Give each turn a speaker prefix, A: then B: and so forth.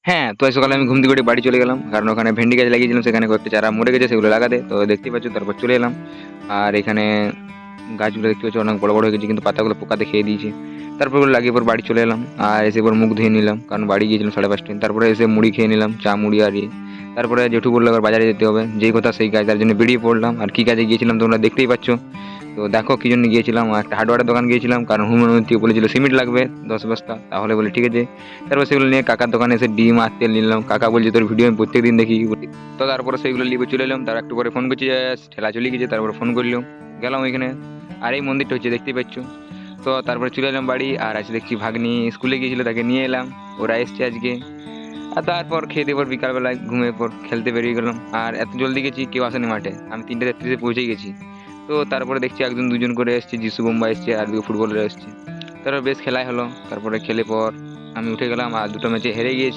A: হ্যাঁ, তো আজ সকালে আমি ঘুম থেকে উঠে বাড়ি চলে গেলাম। কারণ ওখানে ভেন্ডি গাছ লাগিয়েছিলাম, সেখানে কয়েকটা চারা মরে গেছে, সেগুলো লাগাতে। তো দেখতেই পাচ্ছ, তারপর চলে এলাম। আর এখানে গাছগুলো দেখতে পাচ্ছ অনেক বড় বড় হয়ে গেছে, কিন্তু পাতাগুলো পোকাতে খেয়ে দিয়েছে। তারপর ওগুলো লাগিয়ে পর বাড়ি চলে এলাম। আর এসে পর মুখ ধুয়ে নিলাম, কারণ বাড়ি গিয়েছিলাম 5:30টায়। তারপরে এসে মুড়ি খেয়ে নিলাম, চা মুড়ি আর ইয়ে। তারপরে জেঠু বললো এবার বাজারে যেতে হবে, যেই কথা সেই কাজ, তার জন্য বেরিয়ে পড়লাম। আর কি কাজে গিয়েছিলাম তোমরা দেখতেই পাচ্ছ। তো দেখো কি জন্য গিয়েছিলাম, একটা হার্ডওয়্যারের দোকান গিয়েছিলাম, কারণ হুমায়ুন থেকে বলেছিল সিমেন্ট লাগবে 10 বস্তা, তাহলে বলে ঠিক আছে। তারপর সেগুলো নিয়ে কাকার দোকানে এসে ডিম আর তেল নিলাম। কাকা বলছে তোর ভিডিও আমি প্রত্যেকদিন দেখি। তো তারপরে সেইগুলো নিয়ে চলে এলাম। তার একটু পরে ফোন করছি যে ঠেলা চলে গেছে, তারপরে ফোন করলাম, গেলাম ওইখানে। আর এই মন্দিরটা হচ্ছে দেখতেই পাচ্ছ। তো তারপরে চলে এলাম বাড়ি। আর আজকে দেখছি ভাগ্নি স্কুলে গিয়েছিল, তাকে নিয়ে এলাম। ওরা এসছে আজকে। আর তারপর খেয়ে দিয়ে পর বিকালবেলায় ঘুমিয়ে পর খেলতে বেরিয়ে গেলাম। আর এত জলদি গেছি, কেউ আসেনি মাঠে, আমি 3:33-এ পৌঁছে গেছি। তো তারপরে দেখছি একজন দুজন করে এসছে, যিশু বোম্বা এসছে আর দুটো ফুটবলার এসছে। তারপর বেশ খেলাই হলো। তারপরে খেলে পর আমি উঠে গেলাম, আর দুটো ম্যাচে হেরে গিয়েছি।